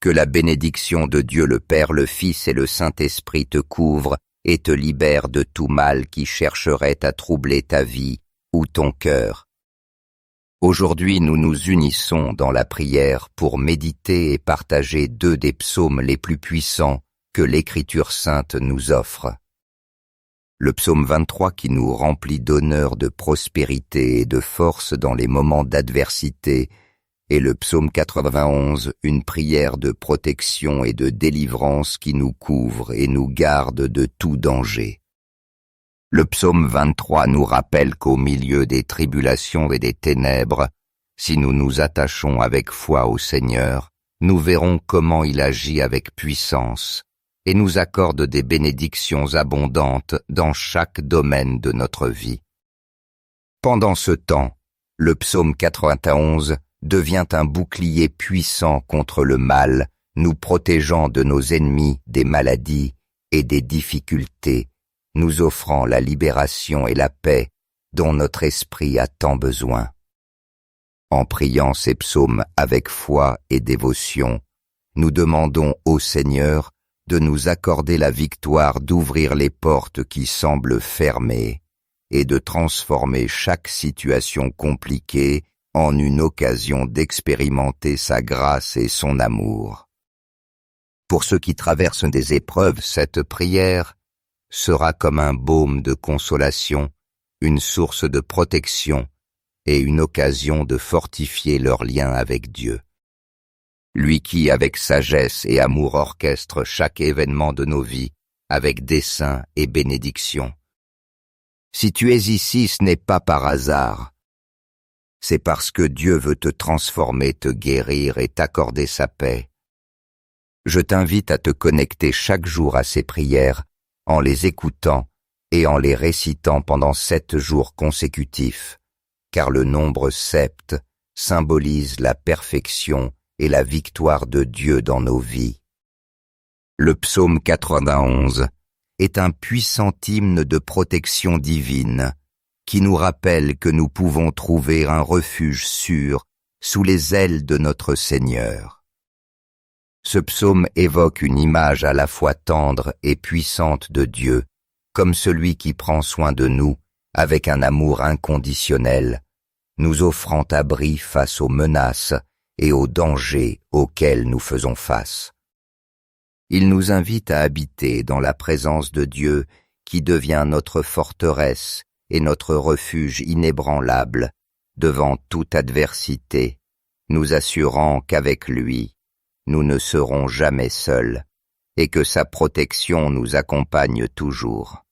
Que la bénédiction de Dieu le Père, le Fils et le Saint-Esprit te couvrent et te libèrent de tout mal qui chercherait à troubler ta vie ou ton cœur. Aujourd'hui, nous nous unissons dans la prière pour méditer et partager 2 des psaumes les plus puissants que l'Écriture sainte nous offre. Le psaume 23 qui nous remplit d'honneur, de prospérité et de force dans les moments d'adversité, et le psaume 91, une prière de protection et de délivrance qui nous couvre et nous garde de tout danger. Le psaume 23 nous rappelle qu'au milieu des tribulations et des ténèbres, si nous nous attachons avec foi au Seigneur, nous verrons comment il agit avec puissance et nous accorde des bénédictions abondantes dans chaque domaine de notre vie. Pendant ce temps, le psaume 91 devient un bouclier puissant contre le mal, nous protégeant de nos ennemis, des maladies et des difficultés, nous offrant la libération et la paix dont notre esprit a tant besoin. En priant ces psaumes avec foi et dévotion, nous demandons au Seigneur de nous accorder la victoire d'ouvrir les portes qui semblent fermées et de transformer chaque situation compliquée en une occasion d'expérimenter sa grâce et son amour. Pour ceux qui traversent des épreuves, cette prière sera comme un baume de consolation, une source de protection et une occasion de fortifier leur lien avec Dieu. Lui qui, avec sagesse et amour, orchestre chaque événement de nos vies avec dessein et bénédiction. Si tu es ici, ce n'est pas par hasard. C'est parce que Dieu veut te transformer, te guérir et t'accorder sa paix. Je t'invite à te connecter chaque jour à ces prières en les écoutant et en les récitant pendant 7 jours consécutifs, car le nombre 7 symbolise la perfection et la victoire de Dieu dans nos vies. Le psaume 91 est un puissant hymne de protection divine qui nous rappelle que nous pouvons trouver un refuge sûr sous les ailes de notre Seigneur. Ce psaume évoque une image à la fois tendre et puissante de Dieu, comme celui qui prend soin de nous avec un amour inconditionnel, nous offrant abri face aux menaces et aux dangers auxquels nous faisons face. Il nous invite à habiter dans la présence de Dieu qui devient notre forteresse et notre refuge inébranlable devant toute adversité, nous assurant qu'avec lui, nous ne serons jamais seuls et que sa protection nous accompagne toujours.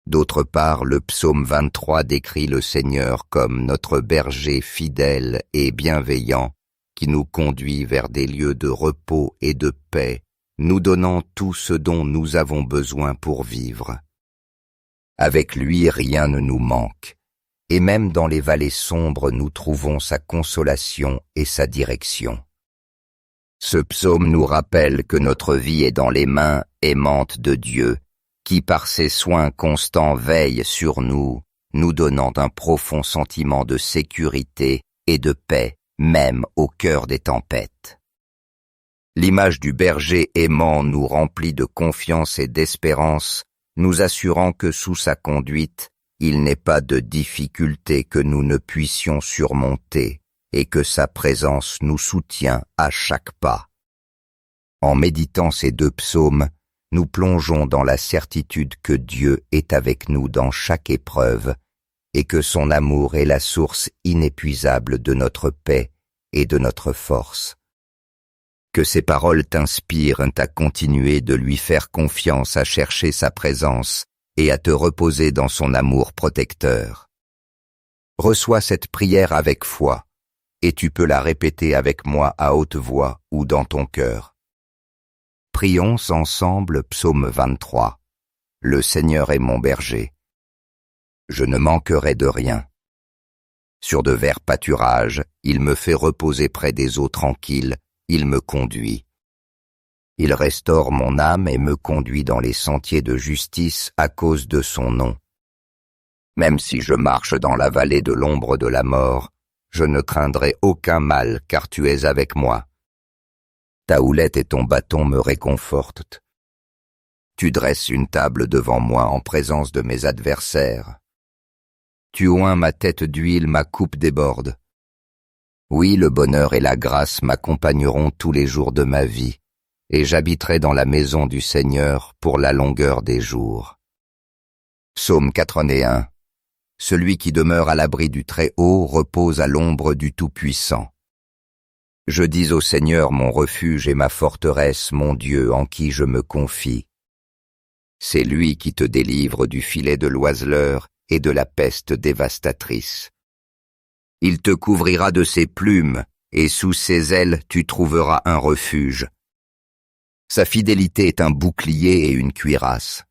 D'autre part, le psaume 23 décrit le Seigneur comme notre berger fidèle et bienveillant qui nous conduit vers des lieux de repos et de paix, nous donnant tout ce dont nous avons besoin pour vivre. Avec lui, rien ne nous manque, et même dans les vallées sombres, nous trouvons sa consolation et sa direction. Ce psaume nous rappelle que notre vie est dans les mains aimantes de Dieu, qui par ses soins constants veille sur nous, nous donnant un profond sentiment de sécurité et de paix, même au cœur des tempêtes. L'image du berger aimant nous remplit de confiance et d'espérance, nous assurant que sous sa conduite, il n'est pas de difficulté que nous ne puissions surmonter et que sa présence nous soutient à chaque pas. En méditant ces 2 psaumes, nous plongeons dans la certitude que Dieu est avec nous dans chaque épreuve et que son amour est la source inépuisable de notre paix et de notre force. Que ces paroles t'inspirent à continuer de lui faire confiance, à chercher sa présence et à te reposer dans son amour protecteur. Reçois cette prière avec foi, et tu peux la répéter avec moi à haute voix ou dans ton cœur. Prions ensemble psaume 23. Le Seigneur est mon berger. Je ne manquerai de rien. Sur de verts pâturages, il me fait reposer près des eaux tranquilles, il me conduit. Il restaure mon âme et me conduit dans les sentiers de justice à cause de son nom. Même si je marche dans la vallée de l'ombre de la mort, je ne craindrai aucun mal car tu es avec moi. Ta houlette et ton bâton me réconfortent. Tu dresses une table devant moi en présence de mes adversaires. Tu oins ma tête d'huile, ma coupe déborde. Oui, le bonheur et la grâce m'accompagneront tous les jours de ma vie, et j'habiterai dans la maison du Seigneur pour la longueur des jours. Psaume 81. Celui qui demeure à l'abri du Très-Haut repose à l'ombre du Tout-Puissant. Je dis au Seigneur mon refuge et ma forteresse, mon Dieu en qui je me confie. C'est lui qui te délivre du filet de l'oiseleur et de la peste dévastatrice. Il te couvrira de ses plumes, et sous ses ailes tu trouveras un refuge. Sa fidélité est un bouclier et une cuirasse.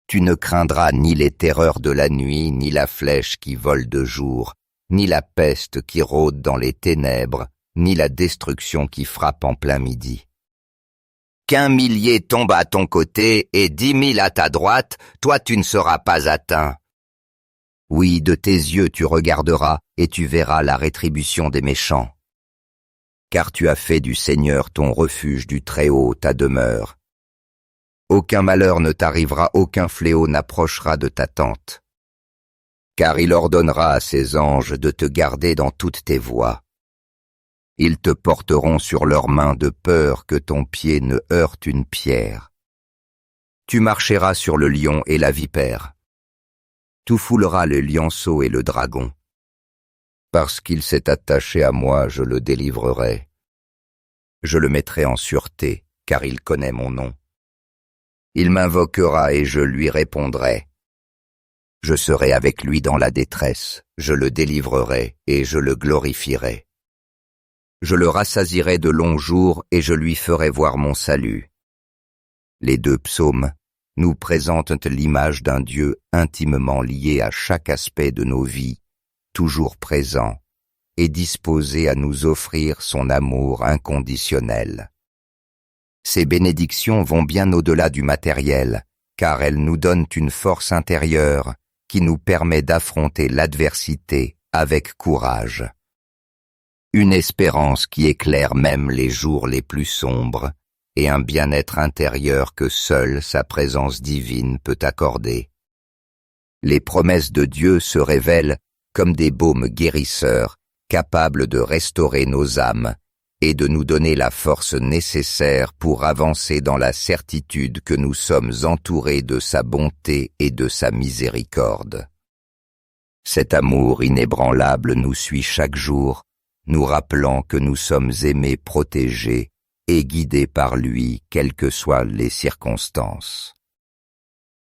Tu ne craindras ni les terreurs de la nuit, ni la flèche qui vole de jour, ni la peste qui rôde dans les ténèbres, ni la destruction qui frappe en plein midi. Qu'1 millier tombe à ton côté et 10 000 à ta droite, toi tu ne seras pas atteint. Oui, de tes yeux tu regarderas et tu verras la rétribution des méchants. Car tu as fait du Seigneur ton refuge, du Très-Haut ta demeure. Aucun malheur ne t'arrivera, aucun fléau n'approchera de ta tente. Car il ordonnera à ses anges de te garder dans toutes tes voies. Ils te porteront sur leurs mains de peur que ton pied ne heurte une pierre. Tu marcheras sur le lion et la vipère. Tu fouleras le lionceau et le dragon. Parce qu'il s'est attaché à moi, je le délivrerai. Je le mettrai en sûreté, car il connaît mon nom. Il m'invoquera et je lui répondrai. Je serai avec lui dans la détresse, je le délivrerai et je le glorifierai. Je le rassasierai de longs jours et je lui ferai voir mon salut. Les 2 psaumes nous présentent l'image d'un Dieu intimement lié à chaque aspect de nos vies, toujours présent et disposé à nous offrir son amour inconditionnel. Ces bénédictions vont bien au-delà du matériel, car elles nous donnent une force intérieure qui nous permet d'affronter l'adversité avec courage. Une espérance qui éclaire même les jours les plus sombres, et un bien-être intérieur que seule sa présence divine peut accorder. Les promesses de Dieu se révèlent comme des baumes guérisseurs, capables de restaurer nos âmes et de nous donner la force nécessaire pour avancer dans la certitude que nous sommes entourés de sa bonté et de sa miséricorde. Cet amour inébranlable nous suit chaque jour, nous rappelant que nous sommes aimés, protégés et guidés par lui, quelles que soient les circonstances.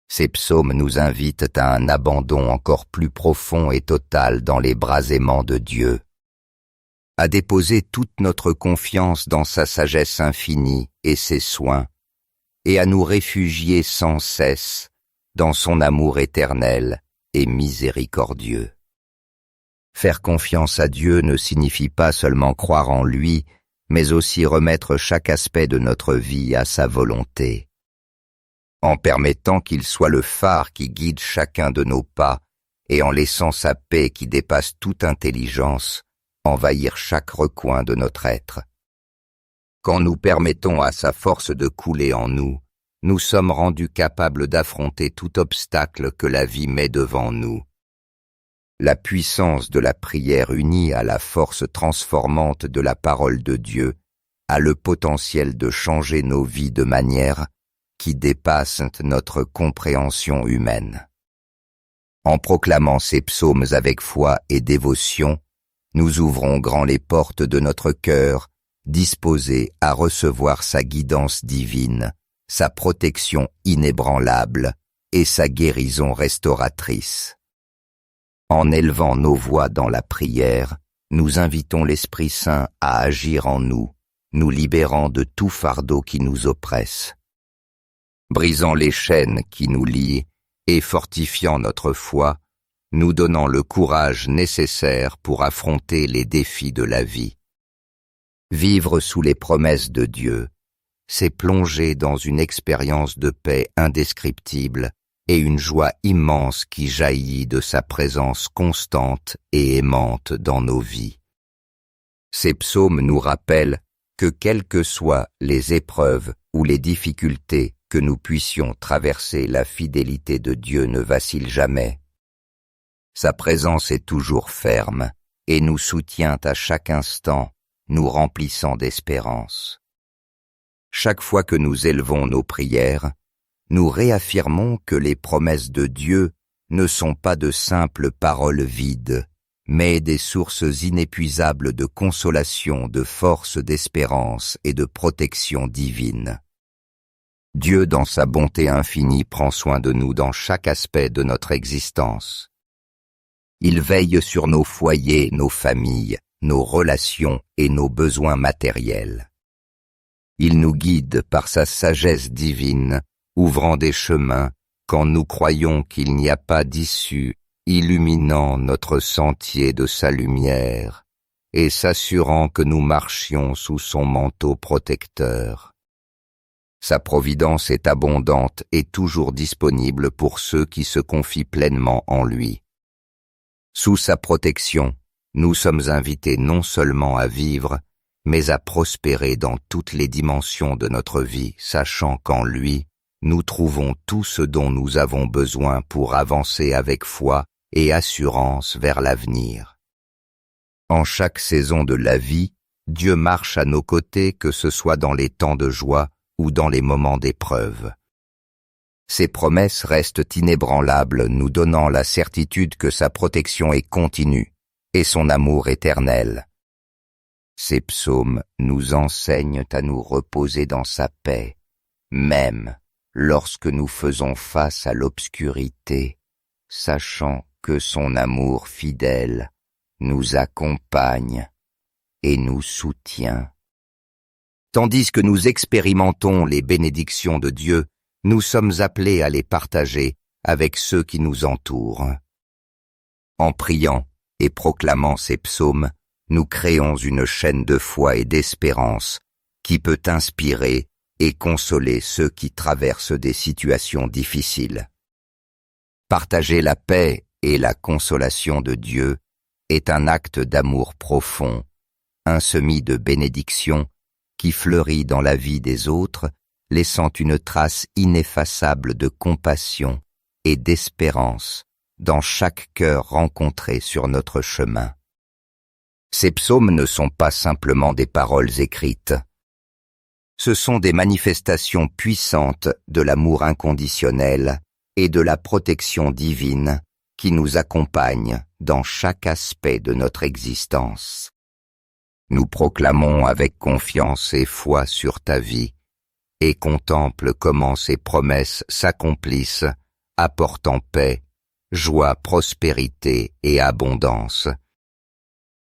Ces psaumes nous invitent à un abandon encore plus profond et total dans les bras aimants de Dieu, à déposer toute notre confiance dans sa sagesse infinie et ses soins, et à nous réfugier sans cesse dans son amour éternel et miséricordieux. Faire confiance à Dieu ne signifie pas seulement croire en lui, mais aussi remettre chaque aspect de notre vie à sa volonté. En permettant qu'il soit le phare qui guide chacun de nos pas, et en laissant sa paix qui dépasse toute intelligence, envahir chaque recoin de notre être. Quand nous permettons à sa force de couler en nous, nous sommes rendus capables d'affronter tout obstacle que la vie met devant nous. La puissance de la prière unie à la force transformante de la parole de Dieu a le potentiel de changer nos vies de manière qui dépasse notre compréhension humaine. En proclamant ces psaumes avec foi et dévotion, nous ouvrons grand les portes de notre cœur, disposés à recevoir sa guidance divine, sa protection inébranlable et sa guérison restauratrice. En élevant nos voix dans la prière, nous invitons l'Esprit Saint à agir en nous, nous libérant de tout fardeau qui nous oppresse. Brisant les chaînes qui nous lient et fortifiant notre foi, nous donnant le courage nécessaire pour affronter les défis de la vie. Vivre sous les promesses de Dieu, c'est plonger dans une expérience de paix indescriptible et une joie immense qui jaillit de sa présence constante et aimante dans nos vies. Ces psaumes nous rappellent que quelles que soient les épreuves ou les difficultés que nous puissions traverser, la fidélité de Dieu ne vacille jamais. Sa présence est toujours ferme et nous soutient à chaque instant, nous remplissant d'espérance. Chaque fois que nous élevons nos prières, nous réaffirmons que les promesses de Dieu ne sont pas de simples paroles vides, mais des sources inépuisables de consolation, de force, d'espérance et de protection divine. Dieu, dans sa bonté infinie, prend soin de nous dans chaque aspect de notre existence. Il veille sur nos foyers, nos familles, nos relations et nos besoins matériels. Il nous guide par sa sagesse divine, ouvrant des chemins quand nous croyons qu'il n'y a pas d'issue, illuminant notre sentier de sa lumière et s'assurant que nous marchions sous son manteau protecteur. Sa providence est abondante et toujours disponible pour ceux qui se confient pleinement en lui. Sous sa protection, nous sommes invités non seulement à vivre, mais à prospérer dans toutes les dimensions de notre vie, sachant qu'en lui, nous trouvons tout ce dont nous avons besoin pour avancer avec foi et assurance vers l'avenir. En chaque saison de la vie, Dieu marche à nos côtés, que ce soit dans les temps de joie ou dans les moments d'épreuve. Ses promesses restent inébranlables, nous donnant la certitude que sa protection est continue et son amour éternel. Ces psaumes nous enseignent à nous reposer dans sa paix, même lorsque nous faisons face à l'obscurité, sachant que son amour fidèle nous accompagne et nous soutient. Tandis que nous expérimentons les bénédictions de Dieu, nous sommes appelés à les partager avec ceux qui nous entourent. En priant et proclamant ces psaumes, nous créons une chaîne de foi et d'espérance qui peut inspirer et consoler ceux qui traversent des situations difficiles. Partager la paix et la consolation de Dieu est un acte d'amour profond, un semis de bénédiction qui fleurit dans la vie des autres, laissant une trace ineffaçable de compassion et d'espérance dans chaque cœur rencontré sur notre chemin. Ces psaumes ne sont pas simplement des paroles écrites. Ce sont des manifestations puissantes de l'amour inconditionnel et de la protection divine qui nous accompagnent dans chaque aspect de notre existence. Nous proclamons avec confiance et foi sur ta vie et contemple comment ces promesses s'accomplissent, apportant paix, joie, prospérité et abondance.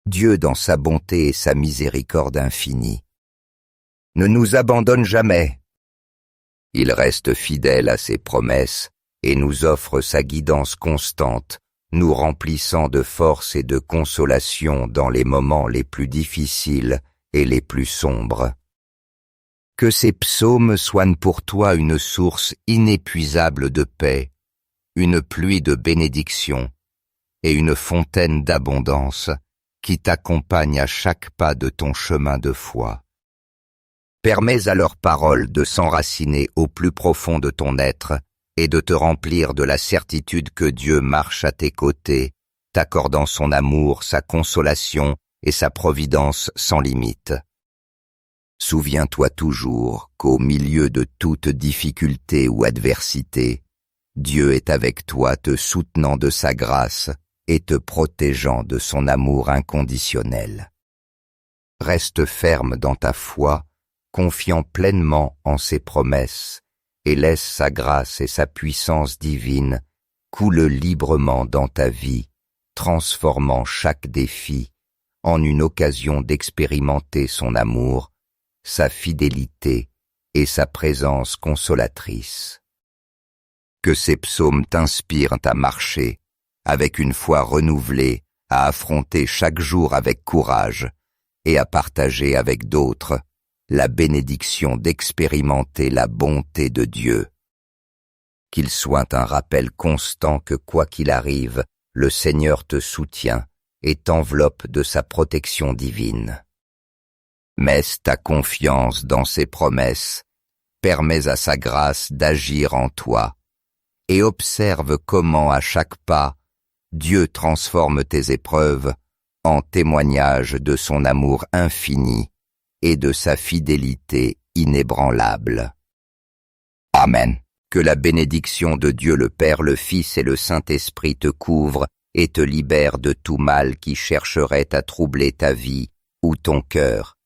Dieu, dans sa bonté et sa miséricorde infinie, ne nous abandonne jamais. Il reste fidèle à ses promesses et nous offre sa guidance constante, nous remplissant de force et de consolation dans les moments les plus difficiles et les plus sombres. Que ces psaumes soient pour toi une source inépuisable de paix, une pluie de bénédiction et une fontaine d'abondance qui t'accompagne à chaque pas de ton chemin de foi. Permets à leurs paroles de s'enraciner au plus profond de ton être et de te remplir de la certitude que Dieu marche à tes côtés, t'accordant son amour, sa consolation et sa providence sans limite. Souviens-toi toujours qu'au milieu de toute difficulté ou adversité, Dieu est avec toi, te soutenant de sa grâce et te protégeant de son amour inconditionnel. Reste ferme dans ta foi, confiant pleinement en ses promesses, et laisse sa grâce et sa puissance divine couler librement dans ta vie, transformant chaque défi en une occasion d'expérimenter son amour, sa fidélité et sa présence consolatrice. Que ces psaumes t'inspirent à marcher avec une foi renouvelée, à affronter chaque jour avec courage et à partager avec d'autres la bénédiction d'expérimenter la bonté de Dieu. Qu'il soit un rappel constant que quoi qu'il arrive, le Seigneur te soutient et t'enveloppe de sa protection divine. Mets ta confiance dans ses promesses, permets à sa grâce d'agir en toi, et observe comment à chaque pas, Dieu transforme tes épreuves en témoignage de son amour infini et de sa fidélité inébranlable. Amen. Que la bénédiction de Dieu le Père, le Fils et le Saint-Esprit te couvrent et te libèrent de tout mal qui chercherait à troubler ta vie ou ton cœur.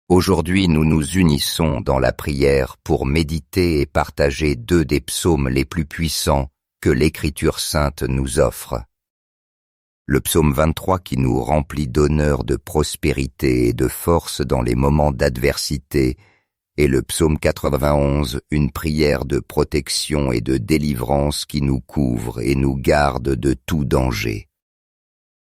Aujourd'hui, nous nous unissons dans la prière pour méditer et partager deux des psaumes les plus puissants que l'Écriture sainte nous offre. Le psaume 23 qui nous remplit d'honneur, de prospérité et de force dans les moments d'adversité, et le psaume 91, une prière de protection et de délivrance qui nous couvre et nous garde de tout danger.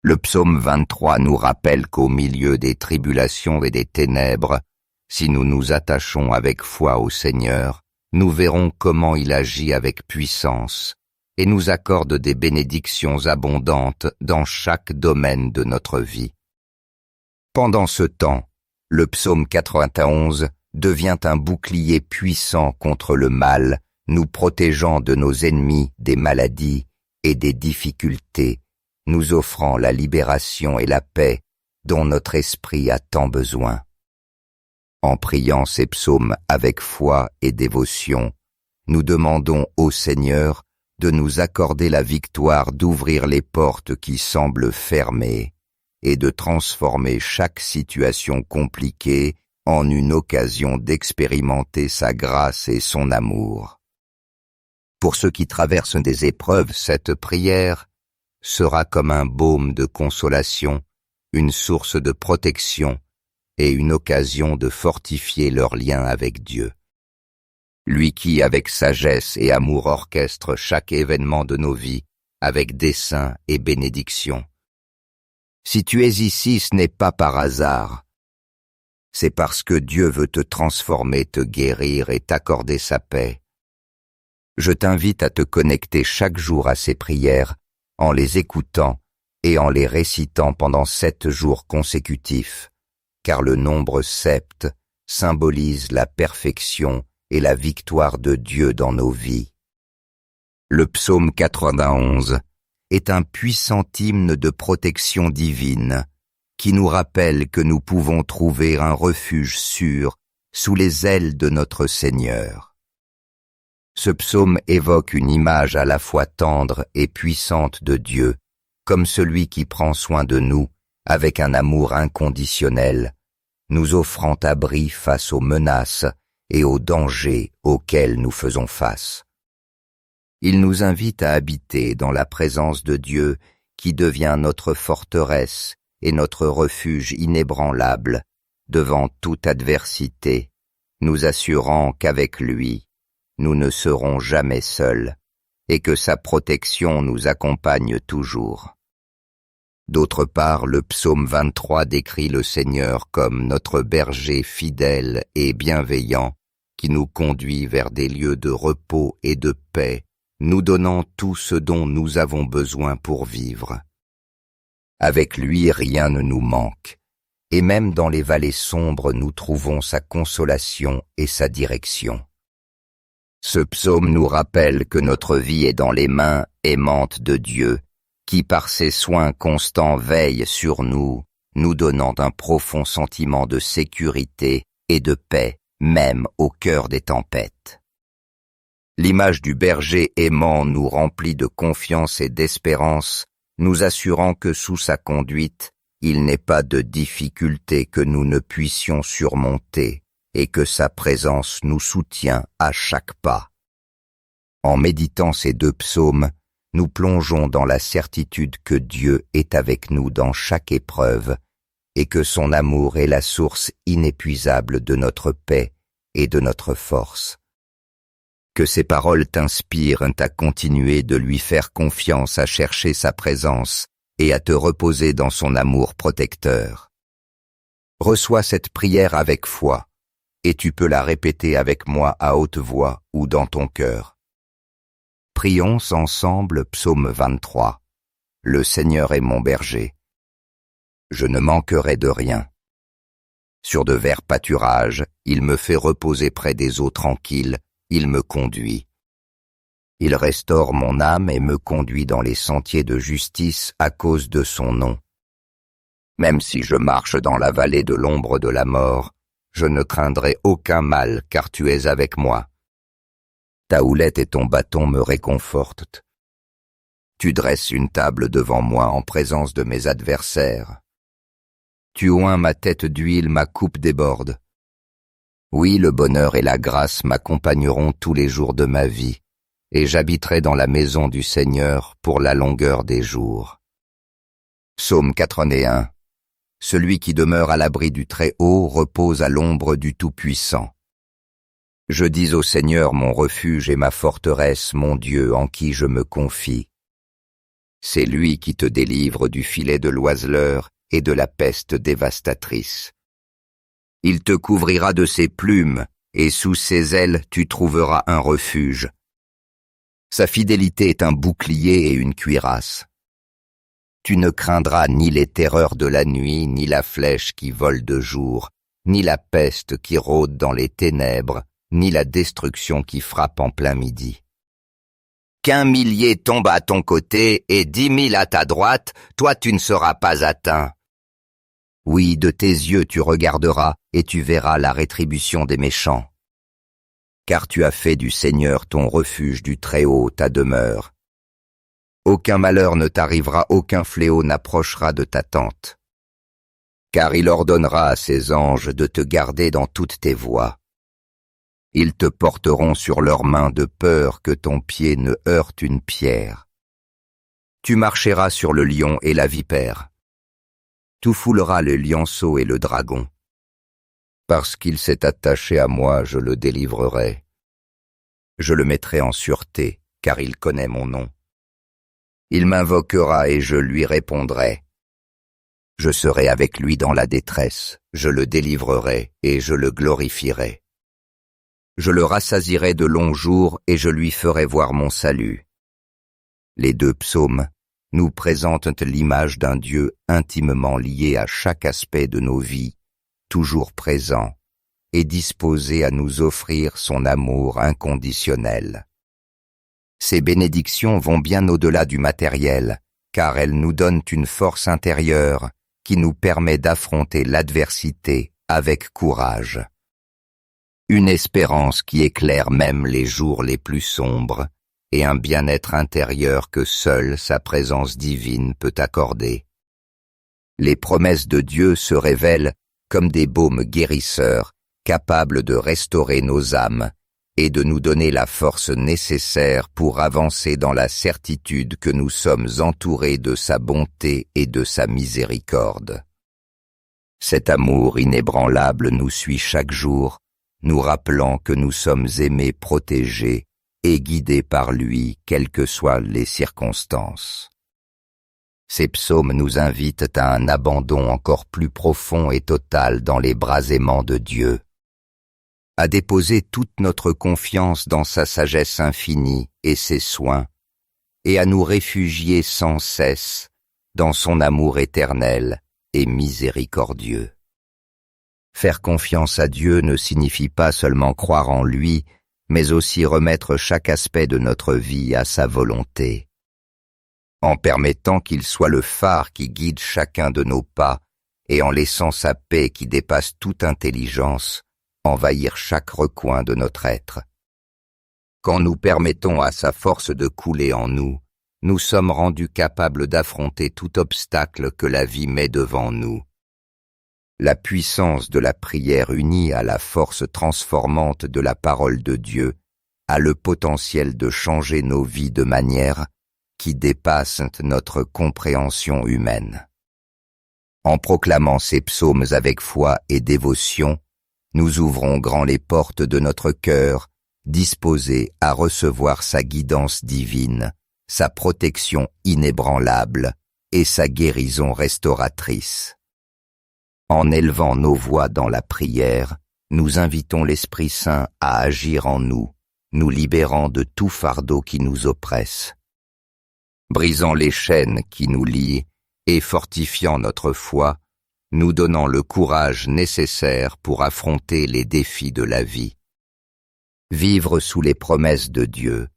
Le psaume 23 nous rappelle qu'au milieu des tribulations et des ténèbres, si nous nous attachons avec foi au Seigneur, nous verrons comment il agit avec puissance et nous accorde des bénédictions abondantes dans chaque domaine de notre vie. Pendant ce temps, le psaume 91 devient un bouclier puissant contre le mal, nous protégeant de nos ennemis, des maladies et des difficultés, nous offrant la libération et la paix dont notre esprit a tant besoin. En priant ces psaumes avec foi et dévotion, nous demandons au Seigneur de nous accorder la victoire d'ouvrir les portes qui semblent fermées et de transformer chaque situation compliquée en une occasion d'expérimenter sa grâce et son amour. Pour ceux qui traversent des épreuves, cette prière sera comme un baume de consolation, une source de protection et une occasion de fortifier leur lien avec Dieu. Lui qui, avec sagesse et amour, orchestre chaque événement de nos vies avec dessein et bénédiction. Si tu es ici, ce n'est pas par hasard. C'est parce que Dieu veut te transformer, te guérir et t'accorder sa paix. Je t'invite à te connecter chaque jour à ces prières en les écoutant et en les récitant pendant 7 jours consécutifs, car le nombre 7 symbolise la perfection et la victoire de Dieu dans nos vies. Le psaume 91 est un puissant hymne de protection divine qui nous rappelle que nous pouvons trouver un refuge sûr sous les ailes de notre Seigneur. Ce psaume évoque une image à la fois tendre et puissante de Dieu, comme celui qui prend soin de nous avec un amour inconditionnel, nous offrant abri face aux menaces et aux dangers auxquels nous faisons face. Il nous invite à habiter dans la présence de Dieu qui devient notre forteresse et notre refuge inébranlable devant toute adversité, nous assurant qu'avec lui, nous ne serons jamais seuls et que sa protection nous accompagne toujours. D'autre part, le psaume 23 décrit le Seigneur comme notre berger fidèle et bienveillant qui nous conduit vers des lieux de repos et de paix, nous donnant tout ce dont nous avons besoin pour vivre. Avec lui, rien ne nous manque, et même dans les vallées sombres, nous trouvons sa consolation et sa direction. Ce psaume nous rappelle que notre vie est dans les mains aimantes de Dieu, qui par ses soins constants veille sur nous, nous donnant un profond sentiment de sécurité et de paix, même au cœur des tempêtes. L'image du berger aimant nous remplit de confiance et d'espérance, nous assurant que sous sa conduite, il n'est pas de difficulté que nous ne puissions surmonter et que sa présence nous soutient à chaque pas. En méditant ces 2 psaumes, nous plongeons dans la certitude que Dieu est avec nous dans chaque épreuve et que son amour est la source inépuisable de notre paix et de notre force. Que ces paroles t'inspirent à continuer de lui faire confiance, à chercher sa présence et à te reposer dans son amour protecteur. Reçois cette prière avec foi, et tu peux la répéter avec moi à haute voix ou dans ton cœur. Prions ensemble psaume 23. Le Seigneur est mon berger. Je ne manquerai de rien. Sur de verts pâturages, il me fait reposer près des eaux tranquilles, il me conduit. Il restaure mon âme et me conduit dans les sentiers de justice à cause de son nom. Même si je marche dans la vallée de l'ombre de la mort, je ne craindrai aucun mal, car tu es avec moi. Ta houlette et ton bâton me réconfortent. Tu dresses une table devant moi en présence de mes adversaires. Tu oins ma tête d'huile, ma coupe déborde. Oui, le bonheur et la grâce m'accompagneront tous les jours de ma vie, et j'habiterai dans la maison du Seigneur pour la longueur des jours. Psaume 81. Celui qui demeure à l'abri du Très-Haut repose à l'ombre du Tout-Puissant. Je dis au Seigneur mon refuge et ma forteresse, mon Dieu en qui je me confie. C'est lui qui te délivre du filet de l'oiseleur et de la peste dévastatrice. Il te couvrira de ses plumes, et sous ses ailes tu trouveras un refuge. Sa fidélité est un bouclier et une cuirasse. Tu ne craindras ni les terreurs de la nuit, ni la flèche qui vole de jour, ni la peste qui rôde dans les ténèbres, ni la destruction qui frappe en plein midi. Qu'1 millier tombe à ton côté et 10 000 à ta droite, toi tu ne seras pas atteint. Oui, de tes yeux tu regarderas et tu verras la rétribution des méchants. Car tu as fait du Seigneur ton refuge, du Très-Haut ta demeure. Aucun malheur ne t'arrivera, aucun fléau n'approchera de ta tente. Car il ordonnera à ses anges de te garder dans toutes tes voies. Ils te porteront sur leurs mains de peur que ton pied ne heurte une pierre. Tu marcheras sur le lion et la vipère. Tu fouleras le lionceau et le dragon. Parce qu'il s'est attaché à moi, je le délivrerai. Je le mettrai en sûreté, car il connaît mon nom. Il m'invoquera et je lui répondrai. Je serai avec lui dans la détresse, je le délivrerai et je le glorifierai. Je le rassasierai de longs jours et je lui ferai voir mon salut. Les 2 psaumes nous présentent l'image d'un Dieu intimement lié à chaque aspect de nos vies, toujours présent et disposé à nous offrir son amour inconditionnel. Ces bénédictions vont bien au-delà du matériel, car elles nous donnent une force intérieure qui nous permet d'affronter l'adversité avec courage. Une espérance qui éclaire même les jours les plus sombres, et un bien-être intérieur que seule sa présence divine peut accorder. Les promesses de Dieu se révèlent comme des baumes guérisseurs, capables de restaurer nos âmes et de nous donner la force nécessaire pour avancer dans la certitude que nous sommes entourés de sa bonté et de sa miséricorde. Cet amour inébranlable nous suit chaque jour, nous rappelant que nous sommes aimés, protégés et guidés par lui, quelles que soient les circonstances. Ces psaumes nous invitent à un abandon encore plus profond et total dans les bras aimants de Dieu, à déposer toute notre confiance dans sa sagesse infinie et ses soins, et à nous réfugier sans cesse dans son amour éternel et miséricordieux. Faire confiance à Dieu ne signifie pas seulement croire en lui, mais aussi remettre chaque aspect de notre vie à sa volonté. En permettant qu'il soit le phare qui guide chacun de nos pas, et en laissant sa paix qui dépasse toute intelligence, envahir chaque recoin de notre être. Quand nous permettons à sa force de couler en nous, nous sommes rendus capables d'affronter tout obstacle que la vie met devant nous. La puissance de la prière unie à la force transformante de la parole de Dieu a le potentiel de changer nos vies de manière qui dépasse notre compréhension humaine. En proclamant ces psaumes avec foi et dévotion, nous ouvrons grand les portes de notre cœur, disposés à recevoir sa guidance divine, sa protection inébranlable et sa guérison restauratrice. En élevant nos voix dans la prière, nous invitons l'Esprit Saint à agir en nous, nous libérant de tout fardeau qui nous oppresse. Brisant les chaînes qui nous lient et fortifiant notre foi, nous donnant le courage nécessaire pour affronter les défis de la vie. Vivre sous les promesses de Dieu,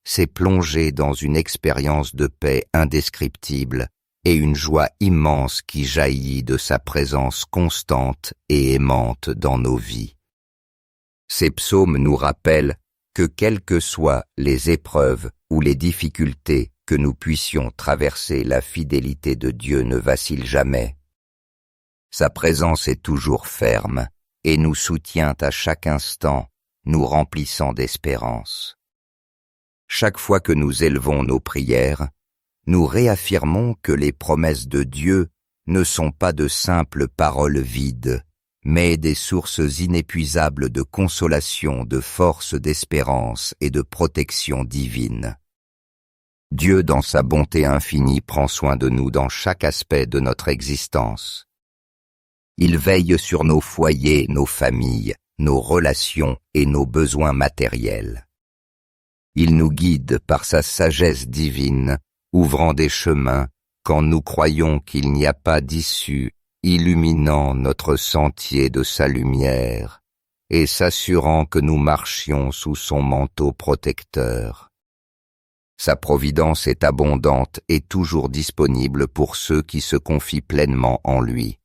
c'est plonger dans une expérience de paix indescriptible et une joie immense qui jaillit de sa présence constante et aimante dans nos vies. Ces psaumes nous rappellent que quelles que soient les épreuves ou les difficultés que nous puissions traverser, la fidélité de Dieu ne vacille jamais. Sa présence est toujours ferme et nous soutient à chaque instant, nous remplissant d'espérance. Chaque fois que nous élevons nos prières, nous réaffirmons que les promesses de Dieu ne sont pas de simples paroles vides, mais des sources inépuisables de consolation, de force, d'espérance et de protection divine. Dieu, dans sa bonté infinie, prend soin de nous dans chaque aspect de notre existence. Il veille sur nos foyers, nos familles, nos relations et nos besoins matériels. Il nous guide par sa sagesse divine, ouvrant des chemins quand nous croyons qu'il n'y a pas d'issue, illuminant notre sentier de sa lumière et s'assurant que nous marchions sous son manteau protecteur. Sa providence est abondante et toujours disponible pour ceux qui se confient pleinement en lui.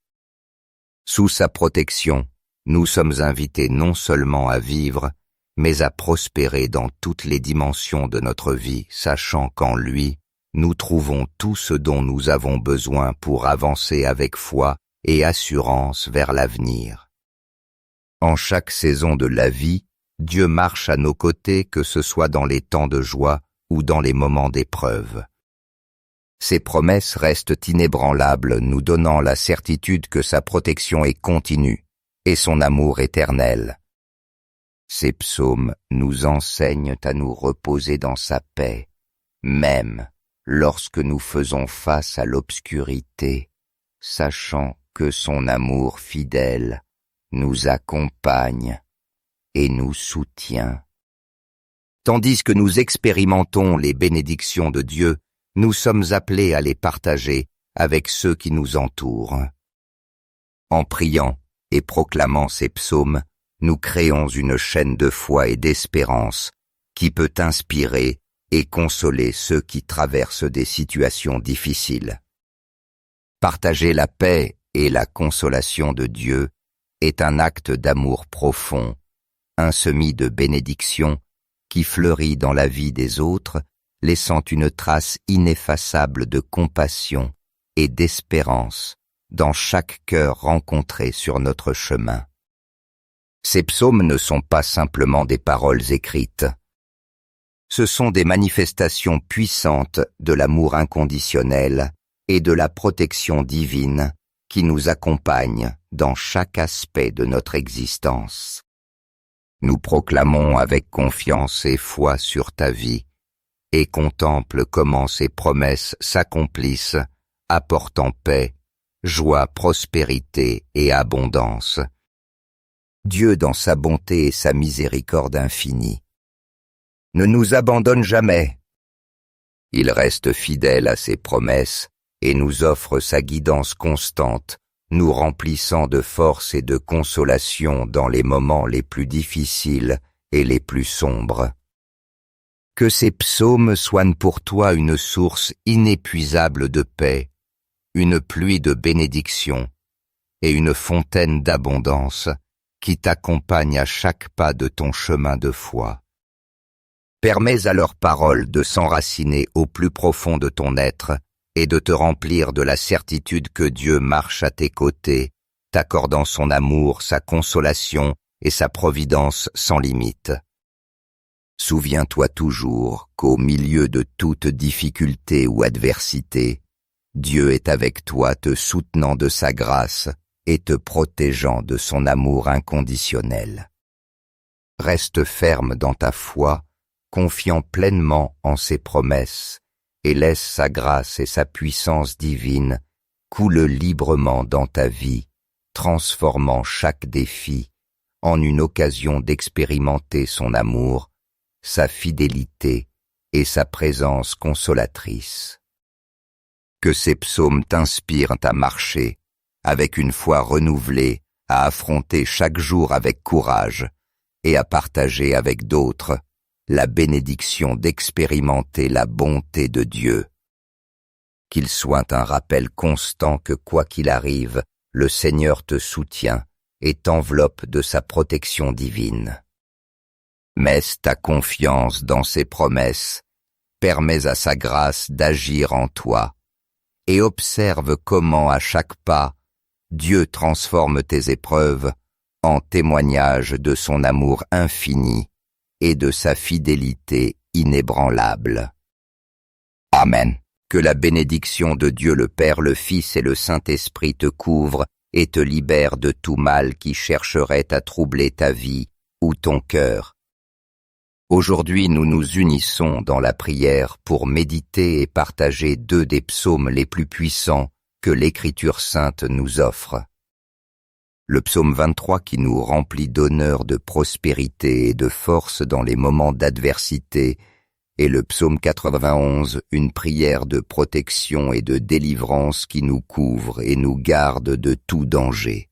Sous sa protection, nous sommes invités non seulement à vivre, mais à prospérer dans toutes les dimensions de notre vie, sachant qu'en lui, nous trouvons tout ce dont nous avons besoin pour avancer avec foi et assurance vers l'avenir. En chaque saison de la vie, Dieu marche à nos côtés, que ce soit dans les temps de joie ou dans les moments d'épreuve. Ses promesses restent inébranlables, nous donnant la certitude que sa protection est continue et son amour éternel. Ces psaumes nous enseignent à nous reposer dans sa paix, même lorsque nous faisons face à l'obscurité, sachant que son amour fidèle nous accompagne et nous soutient. Tandis que nous expérimentons les bénédictions de Dieu, nous sommes appelés à les partager avec ceux qui nous entourent. En priant et proclamant ces psaumes, nous créons une chaîne de foi et d'espérance qui peut inspirer et consoler ceux qui traversent des situations difficiles. Partager la paix et la consolation de Dieu est un acte d'amour profond, un semis de bénédiction qui fleurit dans la vie des autres, laissant une trace ineffaçable de compassion et d'espérance dans chaque cœur rencontré sur notre chemin. Ces psaumes ne sont pas simplement des paroles écrites. Ce sont des manifestations puissantes de l'amour inconditionnel et de la protection divine qui nous accompagnent dans chaque aspect de notre existence. Nous proclamons avec confiance et foi sur ta vie et contemple comment ces promesses s'accomplissent, apportant paix, joie, prospérité et abondance. Dieu, dans sa bonté et sa miséricorde infinie, ne nous abandonne jamais. Il reste fidèle à ses promesses et nous offre sa guidance constante, nous remplissant de force et de consolation dans les moments les plus difficiles et les plus sombres. Que ces psaumes soient pour toi une source inépuisable de paix, une pluie de bénédiction et une fontaine d'abondance qui t'accompagne à chaque pas de ton chemin de foi. Permets à leurs paroles de s'enraciner au plus profond de ton être et de te remplir de la certitude que Dieu marche à tes côtés, t'accordant son amour, sa consolation et sa providence sans limite. Souviens-toi toujours qu'au milieu de toute difficulté ou adversité, Dieu est avec toi, te soutenant de sa grâce et te protégeant de son amour inconditionnel. Reste ferme dans ta foi, confiant pleinement en ses promesses, et laisse sa grâce et sa puissance divine couler librement dans ta vie, transformant chaque défi en une occasion d'expérimenter son amour, sa fidélité et sa présence consolatrice. Que ces psaumes t'inspirent à marcher avec une foi renouvelée, à affronter chaque jour avec courage et à partager avec d'autres la bénédiction d'expérimenter la bonté de Dieu. Qu'il soit un rappel constant que quoi qu'il arrive, le Seigneur te soutient et t'enveloppe de sa protection divine. Mets ta confiance dans ses promesses, permets à sa grâce d'agir en toi, et observe comment à chaque pas, Dieu transforme tes épreuves en témoignage de son amour infini et de sa fidélité inébranlable. Amen. Que la bénédiction de Dieu le Père, le Fils et le Saint-Esprit te couvre et te libère de tout mal qui chercherait à troubler ta vie ou ton cœur. Aujourd'hui, nous nous unissons dans la prière pour méditer et partager deux des psaumes les plus puissants que l'Écriture sainte nous offre. Le psaume 23 qui nous remplit d'honneur, de prospérité et de force dans les moments d'adversité, et le psaume 91, une prière de protection et de délivrance qui nous couvre et nous garde de tout danger.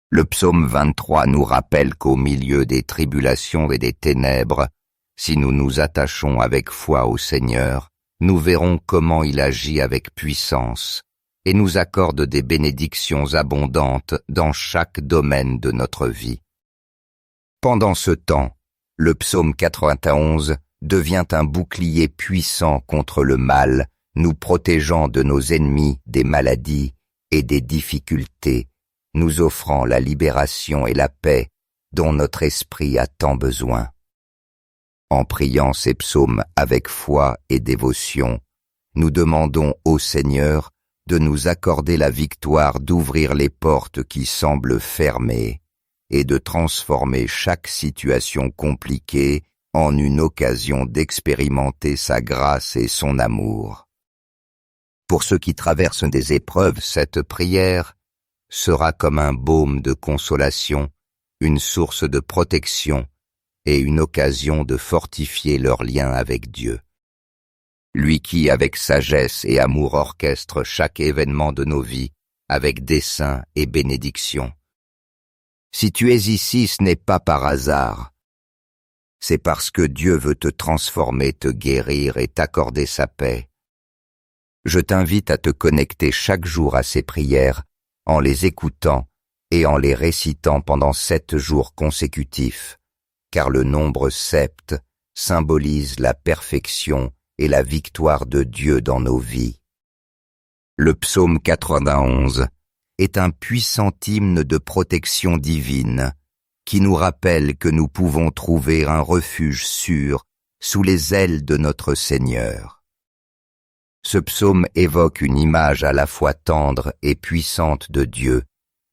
Le psaume 23 nous rappelle qu'au milieu des tribulations et des ténèbres, si nous nous attachons avec foi au Seigneur, nous verrons comment il agit avec puissance et nous accorde des bénédictions abondantes dans chaque domaine de notre vie. Pendant ce temps, le psaume 91 devient un bouclier puissant contre le mal, nous protégeant de nos ennemis, des maladies et des difficultés, nous offrant la libération et la paix dont notre esprit a tant besoin. En priant ces psaumes avec foi et dévotion, nous demandons au Seigneur de nous accorder la victoire d'ouvrir les portes qui semblent fermées et de transformer chaque situation compliquée en une occasion d'expérimenter sa grâce et son amour. Pour ceux qui traversent des épreuves, cette prière sera comme un baume de consolation, une source de protection et une occasion de fortifier leur lien avec Dieu. Lui qui, avec sagesse et amour, orchestre chaque événement de nos vies avec dessein et bénédiction. Si tu es ici, ce n'est pas par hasard. C'est parce que Dieu veut te transformer, te guérir et t'accorder sa paix. Je t'invite à te connecter chaque jour à ces prières en les écoutant et en les récitant pendant 7 jours consécutifs, car le nombre 7 symbolise la perfection et la victoire de Dieu dans nos vies. Le psaume 91 est un puissant hymne de protection divine qui nous rappelle que nous pouvons trouver un refuge sûr sous les ailes de notre Seigneur. Ce psaume évoque une image à la fois tendre et puissante de Dieu,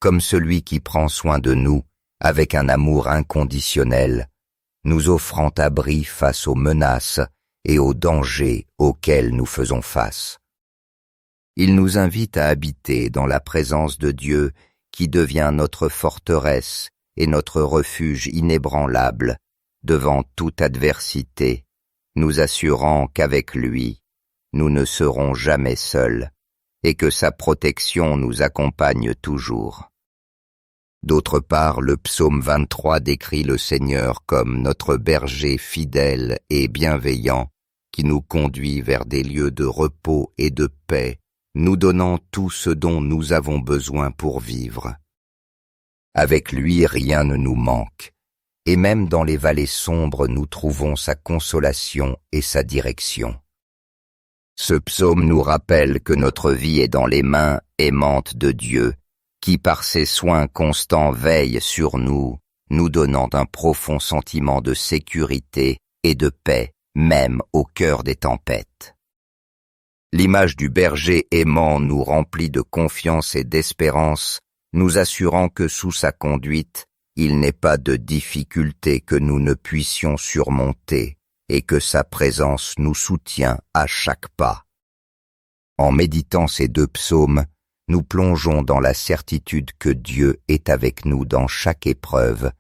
comme celui qui prend soin de nous avec un amour inconditionnel, nous offrant abri face aux menaces et aux dangers auxquels nous faisons face. Il nous invite à habiter dans la présence de Dieu qui devient notre forteresse et notre refuge inébranlable devant toute adversité, nous assurant qu'avec lui, nous ne serons jamais seuls et que sa protection nous accompagne toujours. D'autre part, le psaume 23 décrit le Seigneur comme notre berger fidèle et bienveillant qui nous conduit vers des lieux de repos et de paix, nous donnant tout ce dont nous avons besoin pour vivre. Avec lui, rien ne nous manque, et même dans les vallées sombres, nous trouvons sa consolation et sa direction. Ce psaume nous rappelle que notre vie est dans les mains aimantes de Dieu, qui par ses soins constants veille sur nous, nous donnant un profond sentiment de sécurité et de paix, même au cœur des tempêtes. L'image du berger aimant nous remplit de confiance et d'espérance, nous assurant que sous sa conduite, il n'est pas de difficulté que nous ne puissions surmonter et que sa présence nous soutient à chaque pas. En méditant ces 2 psaumes, nous plongeons dans la certitude que Dieu est avec nous dans chaque épreuve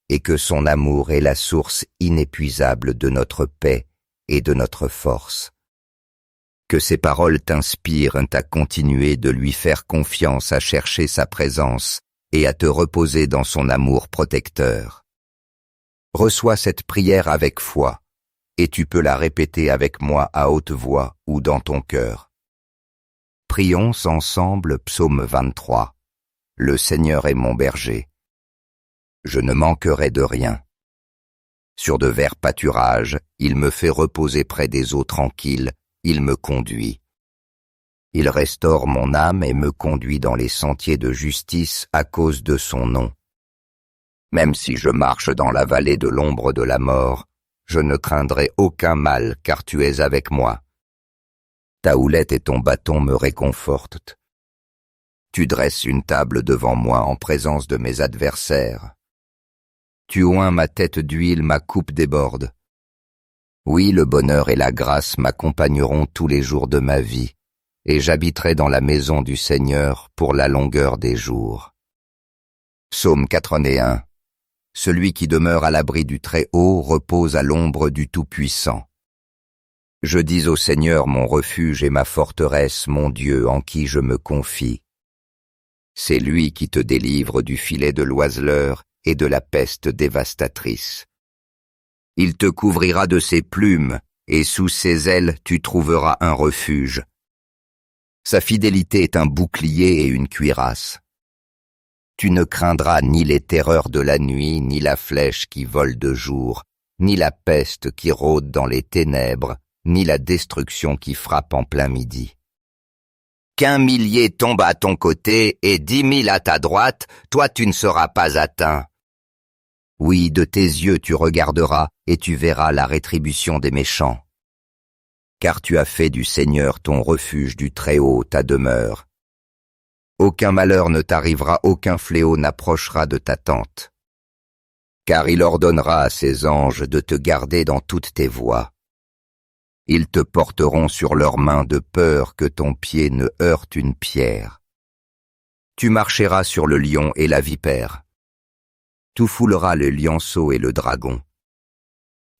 et que son amour est la source inépuisable de notre paix et de notre force. Que ces paroles t'inspirent à continuer de lui faire confiance, à chercher sa présence et à te reposer dans son amour protecteur. Reçois cette prière avec foi, et tu peux la répéter avec moi à haute voix ou dans ton cœur. Prions ensemble psaume 23. Le Seigneur est mon berger. Je ne manquerai de rien. Sur de verts pâturages, il me fait reposer près des eaux tranquilles, il me conduit. Il restaure mon âme et me conduit dans les sentiers de justice à cause de son nom. Même si je marche dans la vallée de l'ombre de la mort, je ne craindrai aucun mal, car tu es avec moi. Ta houlette et ton bâton me réconfortent. Tu dresses une table devant moi en présence de mes adversaires. Tu oins ma tête d'huile, ma coupe déborde. Oui, le bonheur et la grâce m'accompagneront tous les jours de ma vie, et j'habiterai dans la maison du Seigneur pour la longueur des jours. Psaume 81. Celui qui demeure à l'abri du Très-Haut repose à l'ombre du Tout-Puissant. Je dis au Seigneur mon refuge et ma forteresse, mon Dieu en qui je me confie. C'est lui qui te délivre du filet de l'oiseleur et de la peste dévastatrice. Il te couvrira de ses plumes, et sous ses ailes tu trouveras un refuge. Sa fidélité est un bouclier et une cuirasse. Tu ne craindras ni les terreurs de la nuit, ni la flèche qui vole de jour, ni la peste qui rôde dans les ténèbres, ni la destruction qui frappe en plein midi. Qu'1 millier tombe à ton côté et 10 000 à ta droite, toi tu ne seras pas atteint. Oui, de tes yeux tu regarderas et tu verras la rétribution des méchants. Car tu as fait du Seigneur ton refuge, du Très-Haut ta demeure. Aucun malheur ne t'arrivera, aucun fléau n'approchera de ta tente. Car il ordonnera à ses anges de te garder dans toutes tes voies. Ils te porteront sur leurs mains de peur que ton pied ne heurte une pierre. Tu marcheras sur le lion et la vipère. Tu fouleras le lionceau et le dragon.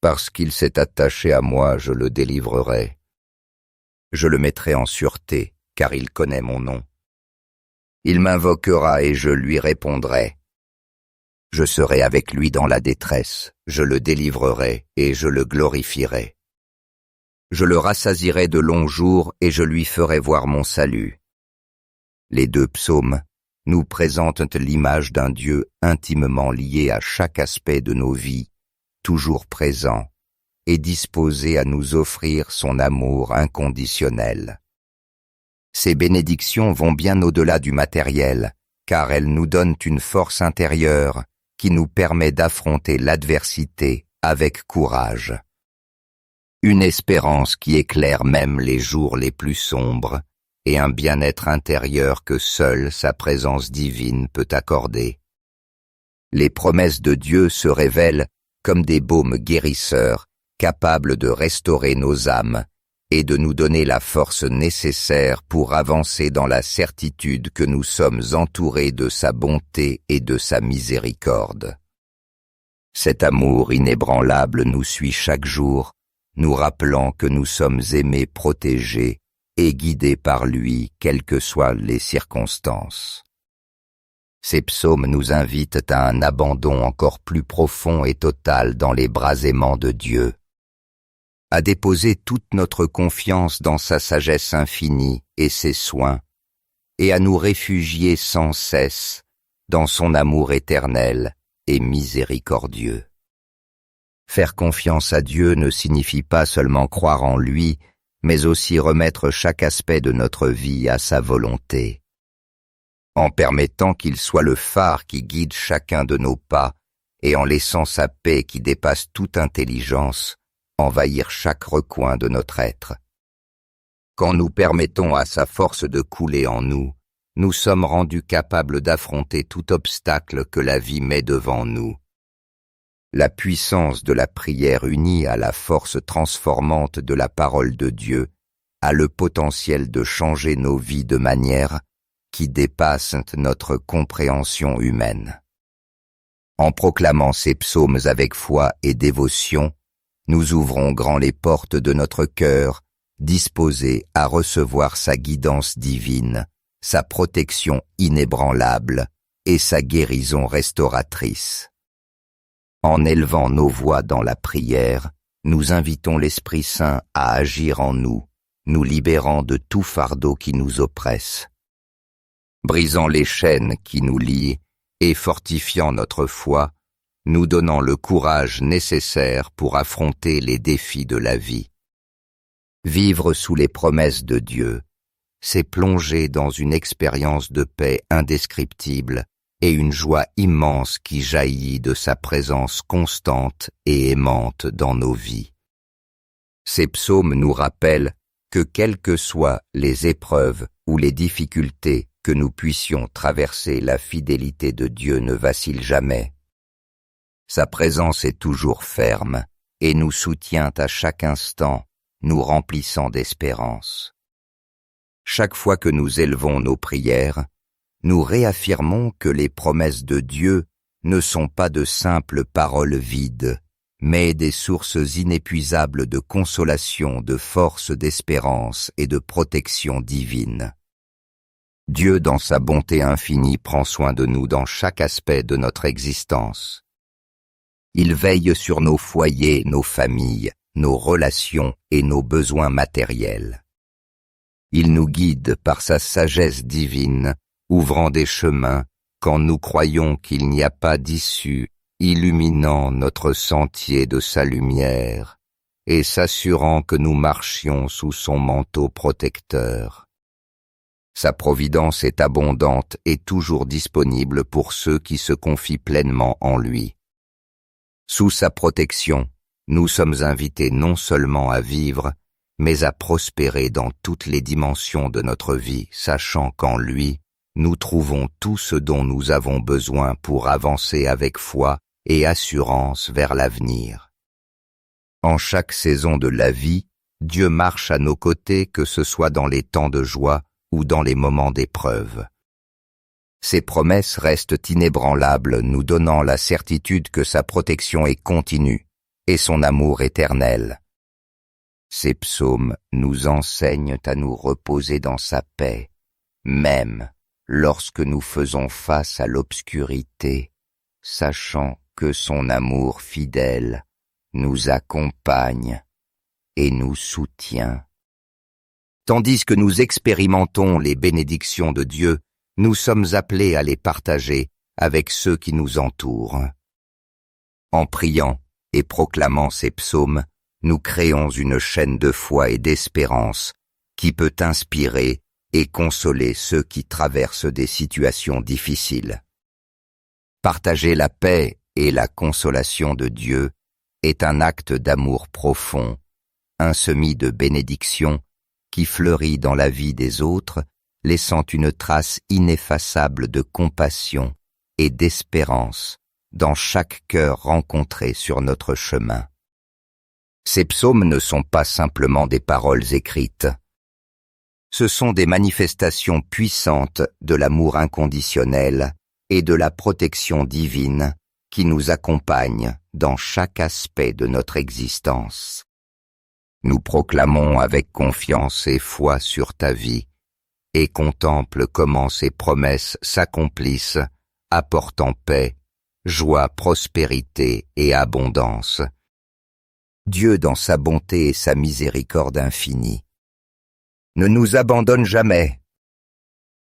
Parce qu'il s'est attaché à moi, je le délivrerai. Je le mettrai en sûreté, car il connaît mon nom. Il m'invoquera et je lui répondrai. Je serai avec lui dans la détresse, je le délivrerai et je le glorifierai. Je le rassasierai de longs jours et je lui ferai voir mon salut. Les 2 psaumes nous présentent l'image d'un Dieu intimement lié à chaque aspect de nos vies, toujours présent et disposé à nous offrir son amour inconditionnel. Ces bénédictions vont bien au-delà du matériel, car elles nous donnent une force intérieure qui nous permet d'affronter l'adversité avec courage. Une espérance qui éclaire même les jours les plus sombres, et un bien-être intérieur que seule sa présence divine peut accorder. Les promesses de Dieu se révèlent comme des baumes guérisseurs, capables de restaurer nos âmes et de nous donner la force nécessaire pour avancer dans la certitude que nous sommes entourés de sa bonté et de sa miséricorde. Cet amour inébranlable nous suit chaque jour, nous rappelant que nous sommes aimés, protégés et guidés par lui, quelles que soient les circonstances. Ces psaumes nous invitent à un abandon encore plus profond et total dans les bras aimants de Dieu, à déposer toute notre confiance dans sa sagesse infinie et ses soins, et à nous réfugier sans cesse dans son amour éternel et miséricordieux. Faire confiance à Dieu ne signifie pas seulement croire en lui, mais aussi remettre chaque aspect de notre vie à sa volonté. En permettant qu'il soit le phare qui guide chacun de nos pas, et en laissant sa paix qui dépasse toute intelligence, envahir chaque recoin de notre être. Quand nous permettons à sa force de couler en nous, nous sommes rendus capables d'affronter tout obstacle que la vie met devant nous. La puissance de la prière unie à la force transformante de la parole de Dieu a le potentiel de changer nos vies de manière qui dépasse notre compréhension humaine. En proclamant ces psaumes avec foi et dévotion, nous ouvrons grand les portes de notre cœur disposés à recevoir sa guidance divine, sa protection inébranlable et sa guérison restauratrice. En élevant nos voix dans la prière, nous invitons l'Esprit Saint à agir en nous, nous libérant de tout fardeau qui nous oppresse, brisant les chaînes qui nous lient et fortifiant notre foi, nous donnant le courage nécessaire pour affronter les défis de la vie. Vivre sous les promesses de Dieu, c'est plonger dans une expérience de paix indescriptible et une joie immense qui jaillit de sa présence constante et aimante dans nos vies. Ces psaumes nous rappellent que quelles que soient les épreuves ou les difficultés que nous puissions traverser, la fidélité de Dieu ne vacille jamais. Sa présence est toujours ferme et nous soutient à chaque instant, nous remplissant d'espérance. Chaque fois que nous élevons nos prières, nous réaffirmons que les promesses de Dieu ne sont pas de simples paroles vides, mais des sources inépuisables de consolation, de force, d'espérance et de protection divine. Dieu, dans sa bonté infinie, prend soin de nous dans chaque aspect de notre existence. Il veille sur nos foyers, nos familles, nos relations et nos besoins matériels. Il nous guide par sa sagesse divine, ouvrant des chemins quand nous croyons qu'il n'y a pas d'issue, illuminant notre sentier de sa lumière et s'assurant que nous marchions sous son manteau protecteur. Sa providence est abondante et toujours disponible pour ceux qui se confient pleinement en lui. Sous sa protection, nous sommes invités non seulement à vivre, mais à prospérer dans toutes les dimensions de notre vie, sachant qu'en lui, nous trouvons tout ce dont nous avons besoin pour avancer avec foi et assurance vers l'avenir. En chaque saison de la vie, Dieu marche à nos côtés, que ce soit dans les temps de joie ou dans les moments d'épreuve. Ses promesses restent inébranlables, nous donnant la certitude que sa protection est continue et son amour éternel. Ces psaumes nous enseignent à nous reposer dans sa paix, même lorsque nous faisons face à l'obscurité, sachant que son amour fidèle nous accompagne et nous soutient. Tandis que nous expérimentons les bénédictions de Dieu, nous sommes appelés à les partager avec ceux qui nous entourent. En priant et proclamant ces psaumes, nous créons une chaîne de foi et d'espérance qui peut inspirer et consoler ceux qui traversent des situations difficiles. Partager la paix et la consolation de Dieu est un acte d'amour profond, un semis de bénédiction qui fleurit dans la vie des autres, laissant une trace ineffaçable de compassion et d'espérance dans chaque cœur rencontré sur notre chemin. Ces psaumes ne sont pas simplement des paroles écrites. Ce sont des manifestations puissantes de l'amour inconditionnel et de la protection divine qui nous accompagnent dans chaque aspect de notre existence. Nous proclamons avec confiance et foi sur ta vie et contemple comment ces promesses s'accomplissent, apportant paix, joie, prospérité et abondance. Dieu, dans sa bonté et sa miséricorde infinie, ne nous abandonne jamais.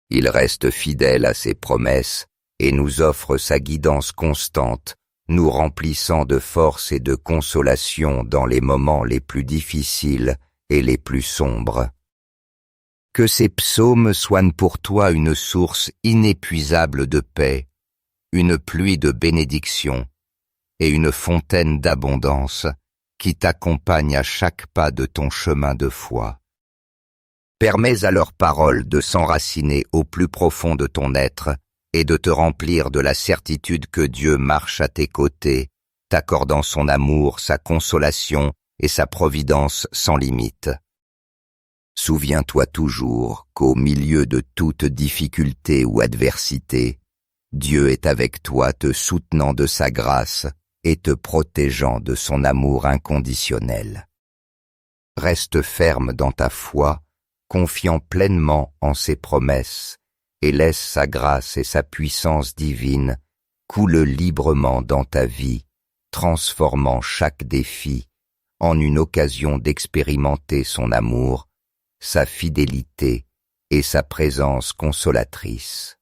Il reste fidèle à ses promesses et nous offre sa guidance constante, nous remplissant de force et de consolation dans les moments les plus difficiles et les plus sombres. Que ces psaumes soient pour toi une source inépuisable de paix, une pluie de bénédiction et une fontaine d'abondance qui t'accompagne à chaque pas de ton chemin de foi. Permets à leurs paroles de s'enraciner au plus profond de ton être et de te remplir de la certitude que Dieu marche à tes côtés, t'accordant son amour, sa consolation et sa providence sans limite. Souviens-toi toujours qu'au milieu de toute difficulté ou adversité, Dieu est avec toi, te soutenant de sa grâce et te protégeant de son amour inconditionnel. Reste ferme dans ta foi, confiant pleinement en ses promesses, et laisse sa grâce et sa puissance divine couler librement dans ta vie, transformant chaque défi en une occasion d'expérimenter son amour, sa fidélité et sa présence consolatrice.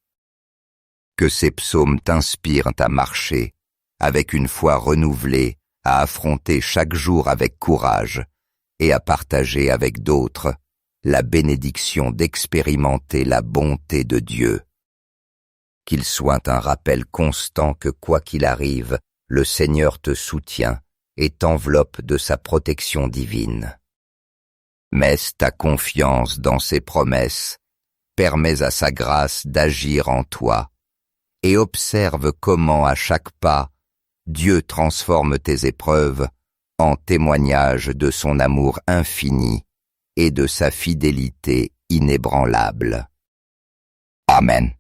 Que ces psaumes t'inspirent à marcher, avec une foi renouvelée, à affronter chaque jour avec courage et à partager avec d'autres la bénédiction d'expérimenter la bonté de Dieu. Qu'il soit un rappel constant que quoi qu'il arrive, le Seigneur te soutient et t'enveloppe de sa protection divine. Mets ta confiance dans ses promesses, permets à sa grâce d'agir en toi, et observe comment à chaque pas, Dieu transforme tes épreuves en témoignage de son amour infini et de sa fidélité inébranlable. Amen.